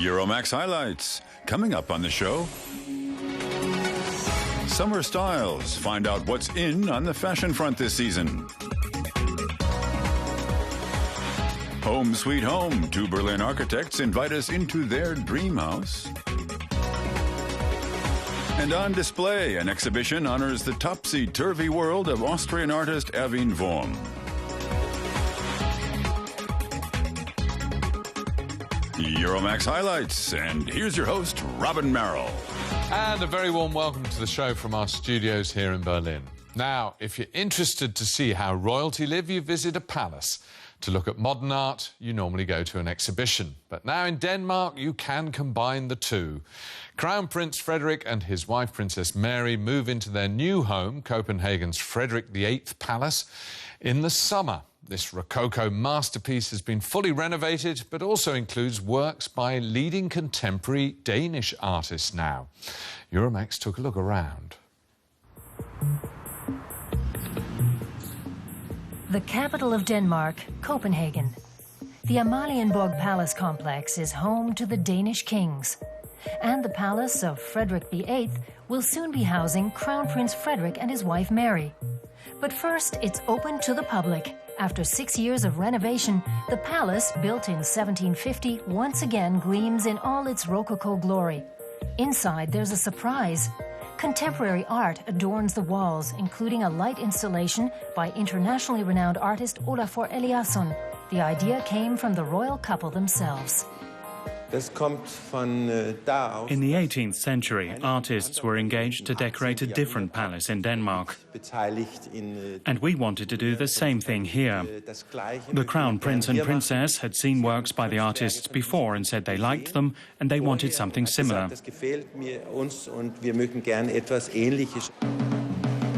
Euromaxx highlights. Coming up on the show, summer styles. Find out what's in on the fashion front this season. Home Sweet Home. Two Berlin architects invite us into their dream house. And on display, an exhibition honors the topsy-turvy world of Austrian artist Erwin Wurm. Euromaxx highlights, and here's your host, Robin Merrill. And a very warm welcome to the show from our studios here in Berlin. Now, if you're interested to see how royalty live, you visit a palace. To look at modern art, you normally go to an exhibition. But now in Denmark, you can combine the two. Crown Prince Frederik and his wife, Princess Mary, move into their new home, Copenhagen's Frederik VIII Palace, in the summer. This Rococo masterpiece has been fully renovated, but also includes works by leading contemporary Danish artists now. Euromaxx took a look around. The capital of Denmark, Copenhagen. The Amalienborg Palace complex is home to the Danish kings. And the palace of Frederik VIII will soon be housing Crown Prince Frederik and his wife Mary. But first, it's open to the public. After 6 years of renovation, the palace, built in 1750, once again gleams in all its Rococo glory. Inside, there's a surprise. Contemporary art adorns the walls, including a light installation by internationally renowned artist Olafur Eliasson. The idea came from the royal couple themselves. In the 18th century, artists were engaged to decorate a different palace in Denmark. And we wanted to do the same thing here. The Crown Prince and Princess had seen works by the artists before and said they liked them and they wanted something similar.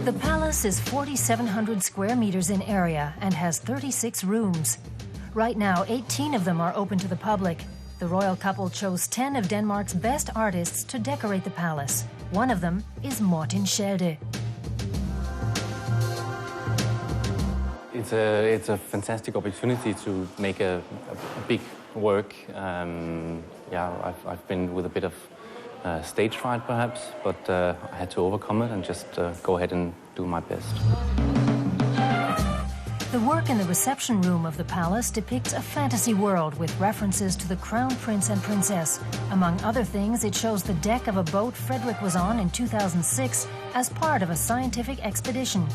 The palace is 4,700 square meters in area and has 36 rooms. Right now, 18 of them are open to the public. The royal couple chose 10 of Denmark's best artists to decorate the palace. One of them is Martin Schelde. It's a fantastic opportunity to make a big work. I've been with a bit of stage fright perhaps, but I had to overcome it and just go ahead and do my best. The work in the reception room of the palace depicts a fantasy world with references to the Crown Prince and Princess. Among other things, it shows the deck of a boat Frederik was on in 2006 as part of a scientific expedition.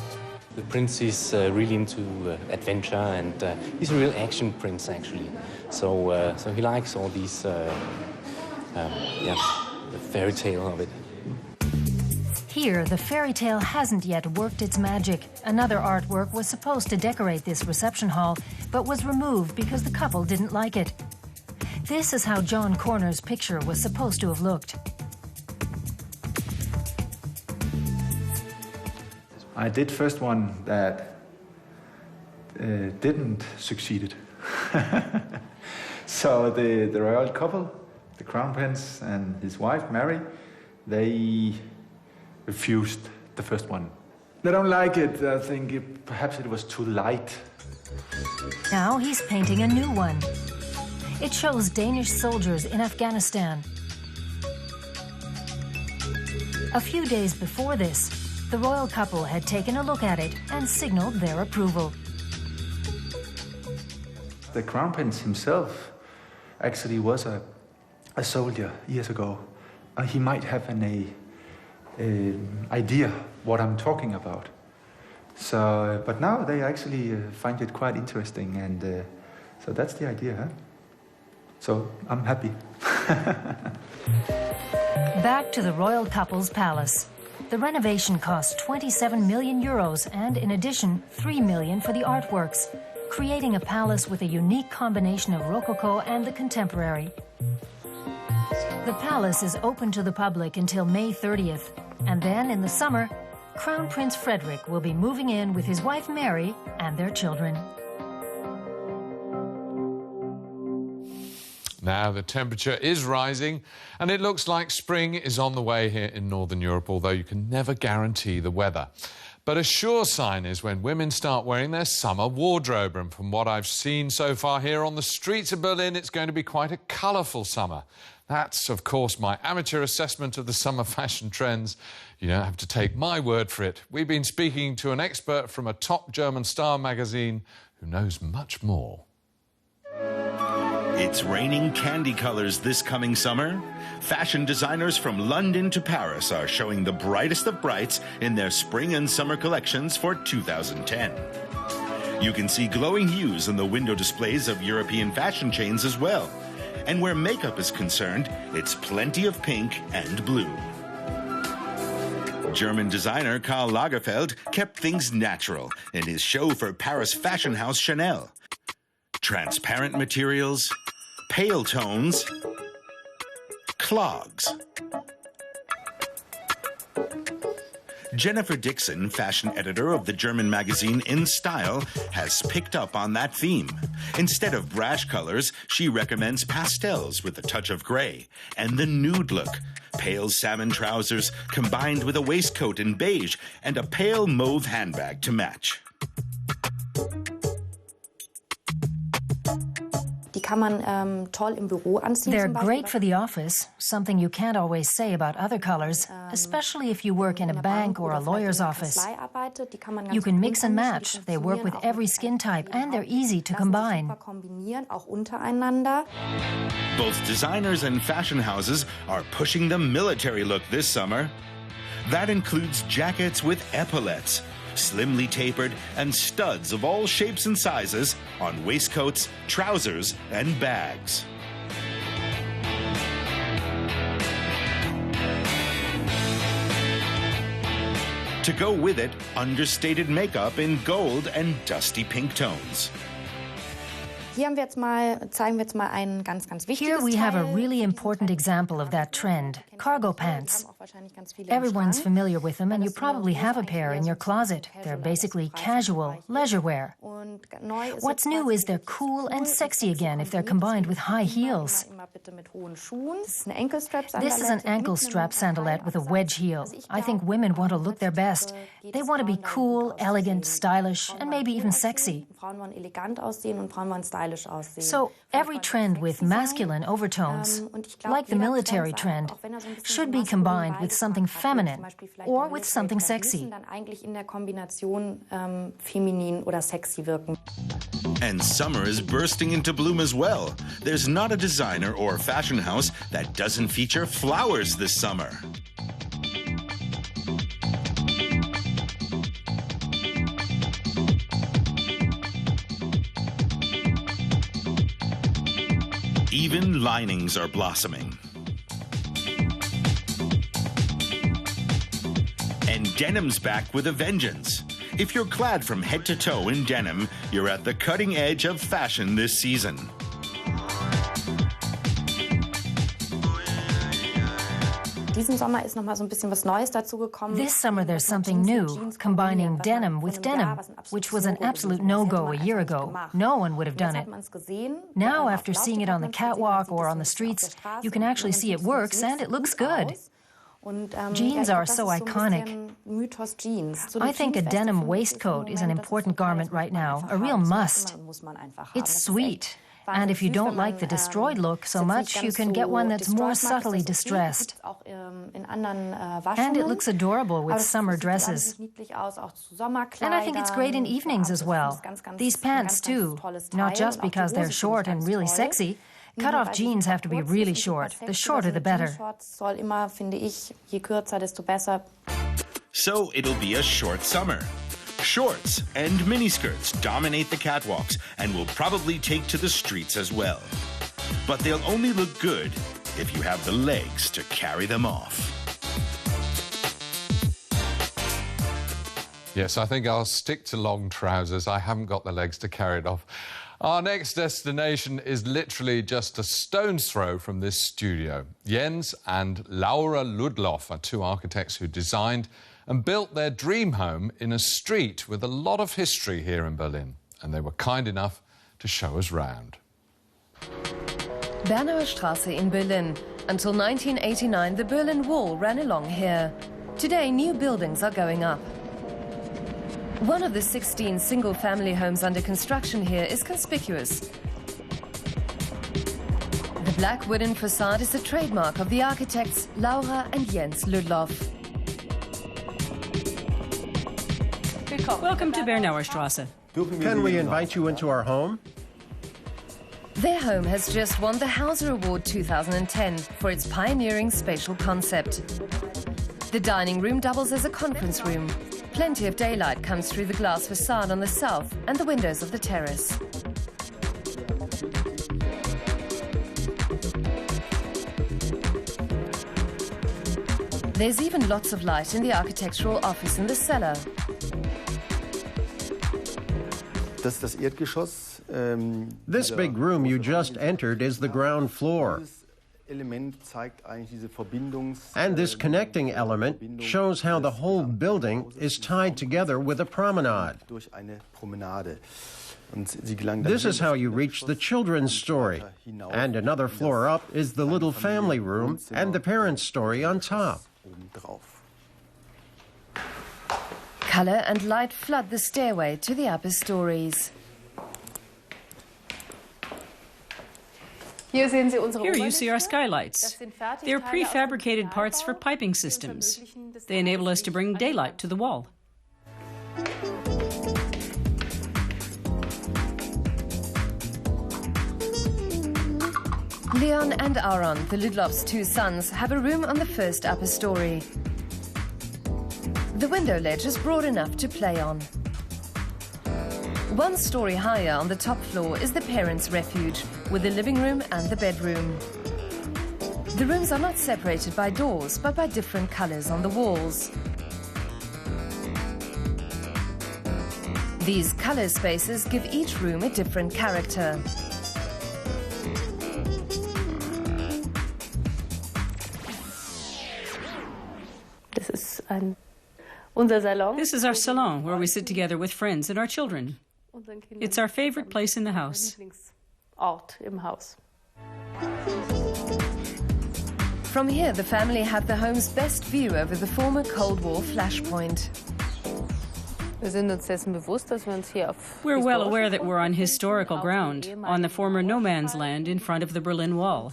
The prince is really into adventure, and he's a real action prince, actually. So he likes all these, the fairy tale of it. Here, the fairy tale hasn't yet worked its magic. Another artwork was supposed to decorate this reception hall, but was removed because the couple didn't like it. This is how John Corner's picture was supposed to have looked. I did first one that didn't succeed. So the royal couple, the Crown Prince and his wife Mary, they refused the first one. They don't like it. I think perhaps it was too light. Now he's painting a new one. It shows Danish soldiers in Afghanistan. A few days before this, the royal couple had taken a look at it and signaled their approval. The Crown Prince himself actually was a soldier years ago. He might have an idea what I'm talking about. So, but now they actually find it quite interesting, and so that's the idea, huh? So I'm happy. Back to the royal couple's palace. The renovation cost 27 million euros and, in addition, 3 million for the artworks, creating a palace with a unique combination of Rococo and the contemporary. The palace is open to the public until May 30th. And then, in the summer, Crown Prince Frederik will be moving in with his wife Mary and their children. Now the temperature is rising and it looks like spring is on the way here in Northern Europe, although you can never guarantee the weather. But a sure sign is when women start wearing their summer wardrobe. And from what I've seen so far here on the streets of Berlin, it's going to be quite a colourful summer. That's, of course, my amateur assessment of the summer fashion trends. You don't have to take my word for it. We've been speaking to an expert from a top German style magazine who knows much more. It's raining candy colours this coming summer. Fashion designers from London to Paris are showing the brightest of brights in their spring and summer collections for 2010. You can see glowing hues in the window displays of European fashion chains as well. And where makeup is concerned, it's plenty of pink and blue. German designer Karl Lagerfeld kept things natural in his show for Paris fashion house Chanel. Transparent materials, pale tones, clogs. Jennifer Dixon, fashion editor of the German magazine In Style, has picked up on that theme. Instead of brash colors, she recommends pastels with a touch of gray and the nude look. Pale salmon trousers combined with a waistcoat in beige and a pale mauve handbag to match. They're great for the office, something you can't always say about other colors, especially if you work in a bank or a lawyer's office. You can mix and match. They work with every skin type and they're easy to combine. Both designers and fashion houses are pushing the military look this summer. That includes jackets with epaulettes, slimly tapered, and studs of all shapes and sizes on waistcoats, trousers, and bags. To go with it, understated makeup in gold and dusty pink tones. Here we have a really important example of that trend, cargo pants. Everyone's familiar with them and you probably have a pair in your closet. They're basically casual, leisure wear. What's new is they're cool and sexy again if they're combined with high heels. This is an ankle strap sandalette with a wedge heel. I think women want to look their best. They want to be cool, elegant, stylish, and maybe even sexy. So every trend with masculine overtones, like the military trend, should be combined with something feminine or with something sexy. And summer is bursting into bloom as well. There's not a designer or fashion house that doesn't feature flowers this summer. Even linings are blossoming. And denim's back with a vengeance. If you're clad from head to toe in denim, you're at the cutting edge of fashion this season. This summer there's something new, combining denim with denim, which was an absolute no-go a year ago. No one would have done it. Now, after seeing it on the catwalk or on the streets, you can actually see it works and it looks good. Jeans are so iconic. I think a denim waistcoat is an important garment right now, a real must. It's sweet. And if you don't like the destroyed look so much, you can get one that's more subtly distressed. And it looks adorable with summer dresses. And I think it's great in evenings as well. These pants too, not just because they're short and really sexy. Cut-off jeans have to be really short. The shorter the better. So it'll be a short summer. Shorts and miniskirts dominate the catwalks and will probably take to the streets as well. But they'll only look good if you have the legs to carry them off. Yes, I think I'll stick to long trousers. I haven't got the legs to carry it off. Our next destination is literally just a stone's throw from this studio. Jens and Laura Ludloff are two architects who designed and built their dream home in a street with a lot of history here in Berlin. And they were kind enough to show us round. Bernauer Straße in Berlin. Until 1989, the Berlin Wall ran along here. Today, new buildings are going up. One of the 16 single-family homes under construction here is conspicuous. The black wooden facade is a trademark of the architects Laura and Jens Ludloff. Welcome to Bernauer Straße. Can we invite you into our home? Their home has just won the Hauser Award 2010 for its pioneering spatial concept. The dining room doubles as a conference room. Plenty of daylight comes through the glass facade on the south and the windows of the terrace. There's even lots of light in the architectural office in the cellar. This big room you just entered is the ground floor. And this connecting element shows how the whole building is tied together with a promenade. This is how you reach the children's story. And another floor up is the little family room and the parents' story on top. Color and light flood the stairway to the upper stories. Here you see our skylights. They're prefabricated parts for piping systems. They enable us to bring daylight to the wall. Leon and Aaron, the Ludloff's two sons, have a room on the first upper story. The window ledge is broad enough to play on. One story higher on the top floor is the parents' refuge, with the living room and the bedroom. The rooms are not separated by doors, but by different colors on the walls. These color spaces give each room a different character. This is our salon, where we sit together with friends and our children. It's our favorite place in the house. From here, the family have the home's best view over the former Cold War flashpoint. We're well aware that we're on historical ground, on the former no man's land in front of the Berlin Wall.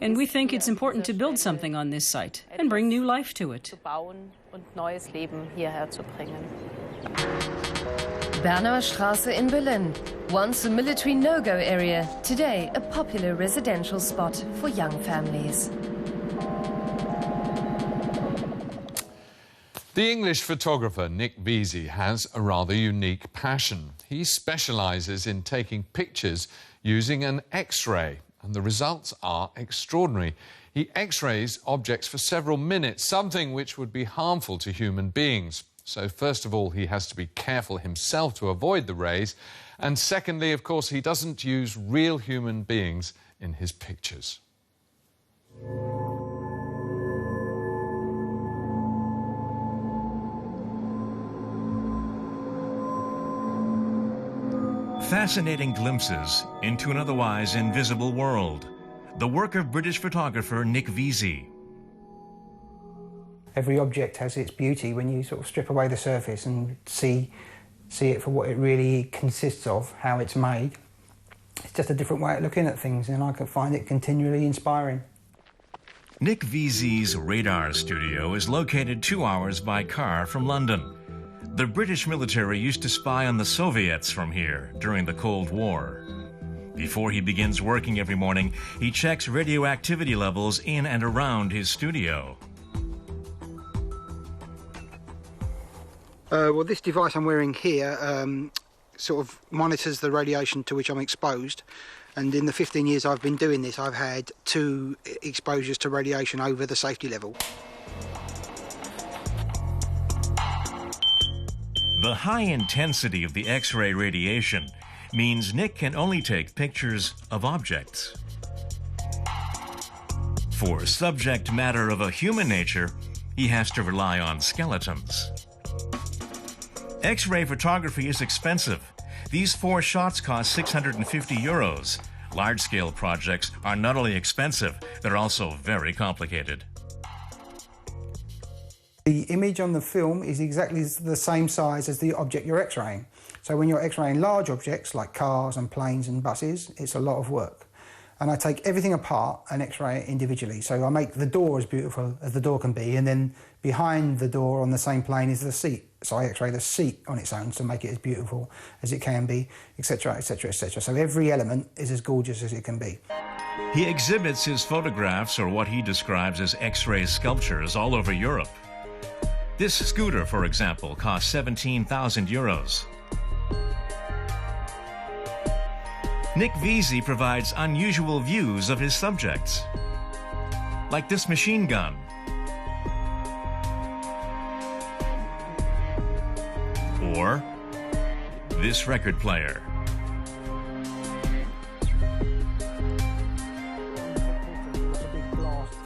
And we think it's important to build something on this site and bring new life to it. Bernauer Straße in Berlin. Once a military no-go area, today a popular residential spot for young families. The English photographer Nick Veasey has a rather unique passion. He specialises in taking pictures using an X-ray, and the results are extraordinary. He X-rays objects for several minutes, something which would be harmful to human beings. So first of all, he has to be careful himself to avoid the rays, and secondly, of course, he doesn't use real human beings in his pictures. Fascinating glimpses into an otherwise invisible world. The work of British photographer Nick Veasey. Every object has its beauty when you sort of strip away the surface and see it for what it really consists of, how it's made. It's just a different way of looking at things, and I can find it continually inspiring. Nick Veasey's radar studio is located 2 hours by car from London. The British military used to spy on the Soviets from here during the Cold War. Before he begins working every morning, he checks radioactivity levels in and around his studio. Well, this device I'm wearing here sort of monitors the radiation to which I'm exposed. And in the 15 years I've been doing this, I've had 2 exposures to radiation over the safety level. The high intensity of the X-ray radiation means Nick can only take pictures of objects. For subject matter of a human nature, he has to rely on skeletons. X-ray photography is expensive. These 4 shots cost 650 euros. Large-scale projects are not only expensive, they're also very complicated. The image on the film is exactly the same size as the object you're X-raying. So when you're X-raying large objects like cars and planes and buses, it's a lot of work. And I take everything apart and X-ray it individually. So I make the door as beautiful as the door can be, and then behind the door on the same plane is the seat. So I X-ray the seat on its own to make it as beautiful as it can be, etc., etc., etc. So every element is as gorgeous as it can be. He exhibits his photographs, or what he describes as X-ray sculptures, all over Europe. This scooter, for example, cost 17,000 euros. Nick Veasey provides unusual views of his subjects, like this machine gun, or this record player.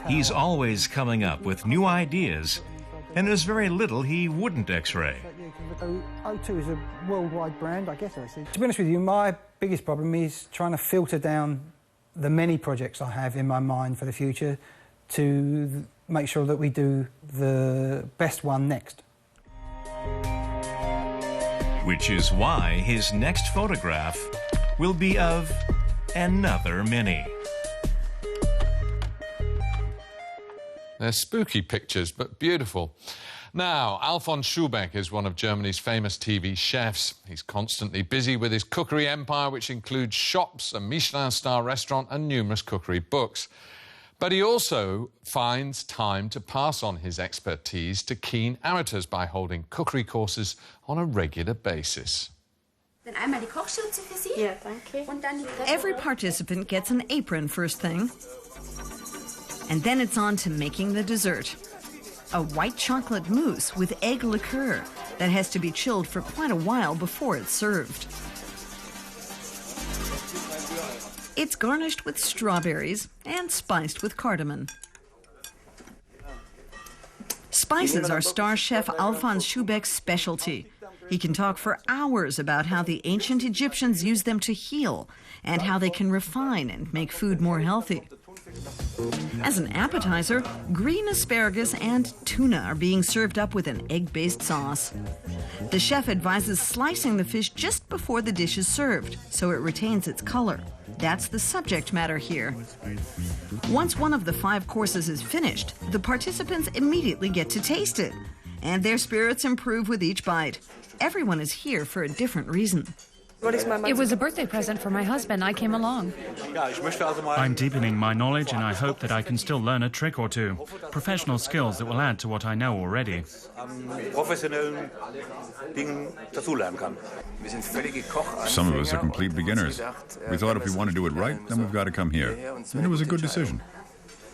He's always coming up with new ideas, and there's very little he wouldn't X-ray. O2 is a worldwide brand, I guess. To be honest with you, my biggest problem is trying to filter down the many projects I have in my mind for the future to make sure that we do the best one next. Which is why his next photograph will be of another Mini. They're spooky pictures, but beautiful. Now, Alfons Schubeck is one of Germany's famous TV chefs. He's constantly busy with his cookery empire, which includes shops, a Michelin star restaurant and numerous cookery books. But he also finds time to pass on his expertise to keen amateurs by holding cookery courses on a regular basis. Every participant gets an apron first thing, and then it's on to making the dessert. A white chocolate mousse with egg liqueur that has to be chilled for quite a while before it's served. It's garnished with strawberries and spiced with cardamom. Spices are star chef Alfons Schubeck's specialty. He can talk for hours about how the ancient Egyptians used them to heal and how they can refine and make food more healthy. As an appetizer, green asparagus and tuna are being served up with an egg-based sauce. The chef advises slicing the fish just before the dish is served, so it retains its color. That's the subject matter here. Once one of the 5 courses is finished, the participants immediately get to taste it, and their spirits improve with each bite. Everyone is here for a different reason. It was a birthday present for my husband. I came along. I'm deepening my knowledge, and I hope that I can still learn a trick or two. Professional skills that will add to what I know already. Some of us are complete beginners. We thought if we want to do it right, then we've got to come here. And it was a good decision.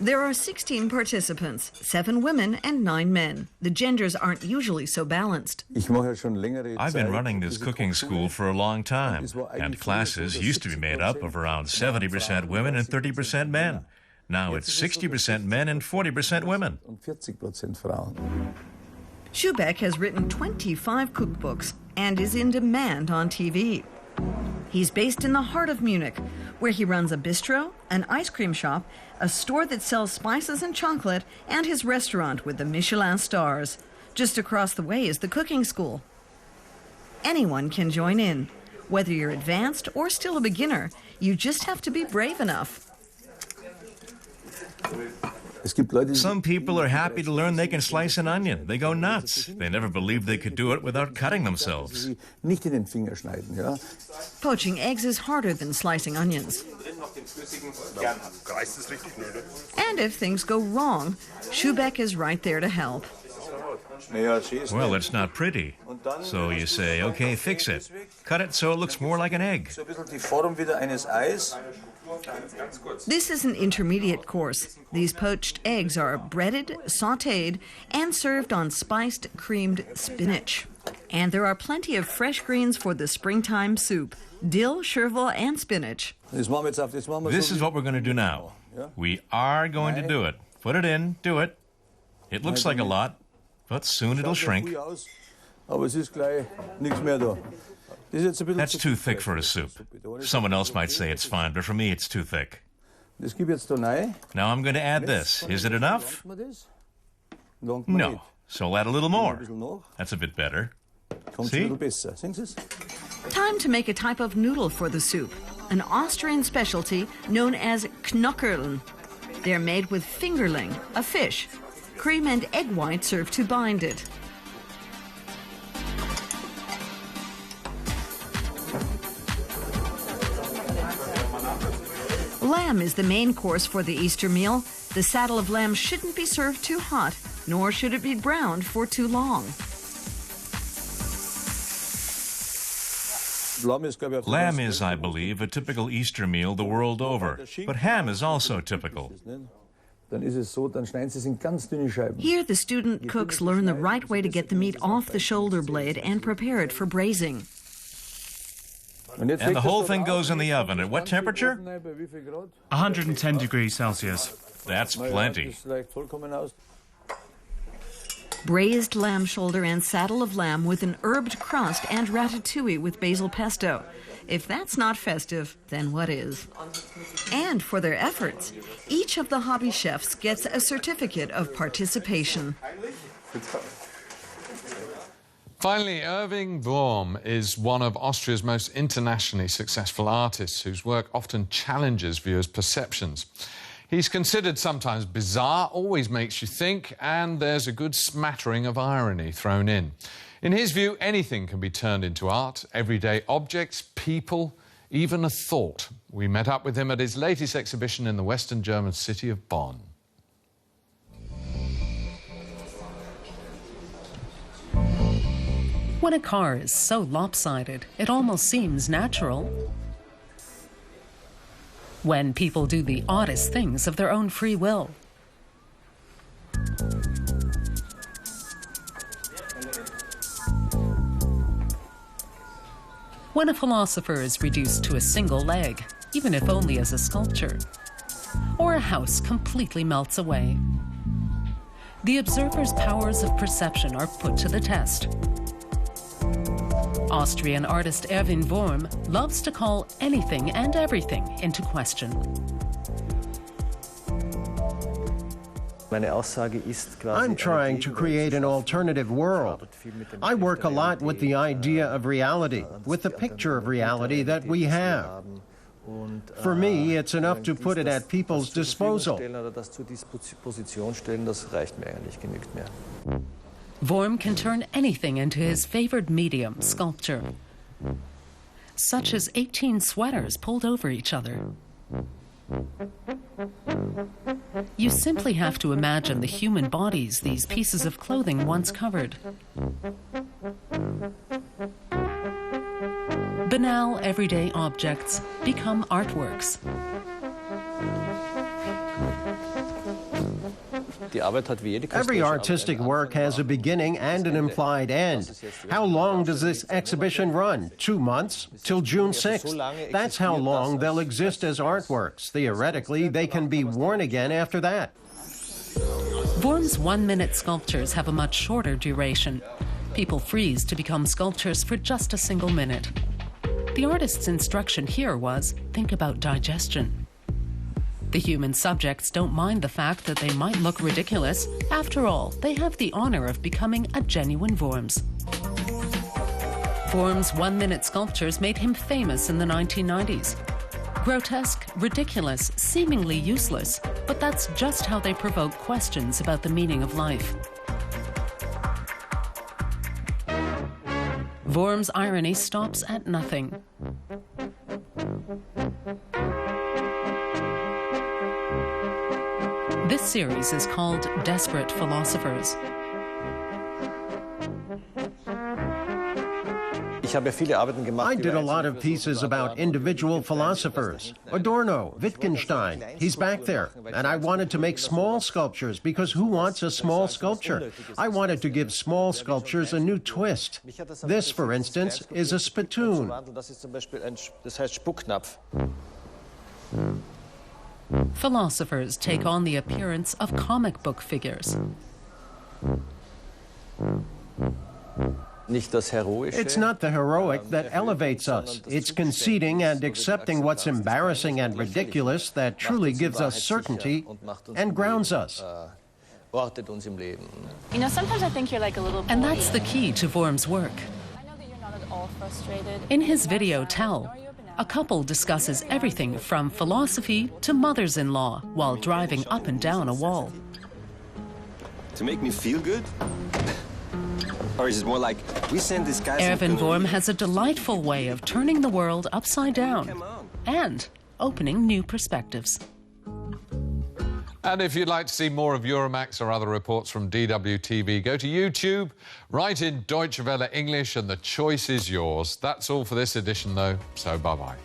There are 16 participants, 7 women and 9 men. The genders aren't usually so balanced. I've been running this cooking school for a long time, and classes used to be made up of around 70% women and 30% men. Now it's 60% men and 40% women. Schubeck has written 25 cookbooks and is in demand on TV. He's based in the heart of Munich, where he runs a bistro, an ice cream shop, a store that sells spices and chocolate, and his restaurant with the Michelin stars. Just across the way is the cooking school. Anyone can join in. Whether you're advanced or still a beginner, you just have to be brave enough. Some people are happy to learn they can slice an onion. They go nuts. They never believed they could do it without cutting themselves. Poaching eggs is harder than slicing onions. And if things go wrong, Schubeck is right there to help. Well, it's not pretty. So you say, okay, fix it. Cut it so it looks more like an egg. This is an intermediate course. These poached eggs are breaded, sautéed, and served on spiced, creamed spinach. And there are plenty of fresh greens for the springtime soup: dill, chervil, and spinach. This is what we're going to do now. We are going to do it. Put it in, do it. It looks like a lot, but soon it'll shrink. That's too thick for a soup. Someone else might say it's fine, but for me it's too thick. Now I'm going to add this. Is it enough? No. So I'll add a little more. That's a bit better. See? Time to make a type of noodle for the soup, an Austrian specialty known as Knöckeln. They're made with fingerling, a fish. Cream and egg white serve to bind it. Lamb is the main course for the Easter meal. The saddle of lamb shouldn't be served too hot, nor should it be browned for too long. Lamb is, I believe, a typical Easter meal the world over, but ham is also typical. Here, the student cooks learn the right way to get the meat off the shoulder blade and prepare it for braising. And the whole thing goes in the oven. At what temperature? 110 degrees Celsius. That's plenty. Braised lamb shoulder and saddle of lamb with an herbed crust and ratatouille with basil pesto. If that's not festive, then what is? And for their efforts, each of the hobby chefs gets a certificate of participation. Finally, Erwin Wurm is one of Austria's most internationally successful artists whose work often challenges viewers' perceptions. He's considered sometimes bizarre, always makes you think, and there's a good smattering of irony thrown in. In his view, anything can be turned into art, everyday objects, people, even a thought. We met up with him at his latest exhibition in the western German city of Bonn. When a car is so lopsided, it almost seems natural. When people do the oddest things of their own free will. When a philosopher is reduced to a single leg, even if only as a sculpture. Or a house completely melts away. The observer's powers of perception are put to the test. Austrian artist Erwin Wurm loves to call anything and everything into question. I'm trying to create an alternative world. I work a lot with the idea of reality, with the picture of reality that we have. For me, it's enough to put it at people's disposal. Wurm can turn anything into his favored medium, sculpture, such as 18 sweaters pulled over each other. You simply have to imagine the human bodies these pieces of clothing once covered. Banal, everyday objects become artworks. Every artistic work has a beginning and an implied end. How long does this exhibition run? 2 months? Till June 6th. That's how long they'll exist as artworks. Theoretically, they can be worn again after that. Wurm's one-minute sculptures have a much shorter duration. People freeze to become sculptures for just a single minute. The artist's instruction here was, think about digestion. The human subjects don't mind the fact that they might look ridiculous. After all, they have the honor of becoming a genuine Wurms. Wurm's one-minute sculptures made him famous in the 1990s. Grotesque, ridiculous, seemingly useless, but that's just how they provoke questions about the meaning of life. Wurm's irony stops at nothing. This series is called Desperate Philosophers. I did a lot of pieces about individual philosophers. Adorno, Wittgenstein, he's back there. And I wanted to make small sculptures because who wants a small sculpture? I wanted to give small sculptures a new twist. This, for instance, is a spittoon. Philosophers take on the appearance of comic book figures. It's not the heroic that elevates us. It's conceding and accepting what's embarrassing and ridiculous that truly gives us certainty and grounds us. You know, sometimes I think you're like a little boy. And that's the key to Wurm's work. I know that you're not at all frustrated. In his video, Tell, a couple discusses everything from philosophy to mothers-in-law while driving up and down a wall. To make me feel good? Or is it more like, we send this guy... Erwin Wurm has a delightful way of turning the world upside down and opening new perspectives. And if you'd like to see more of Euromaxx or other reports from DW TV, go to YouTube, write in Deutsche Welle English, and the choice is yours. That's all for this edition, though, so bye-bye.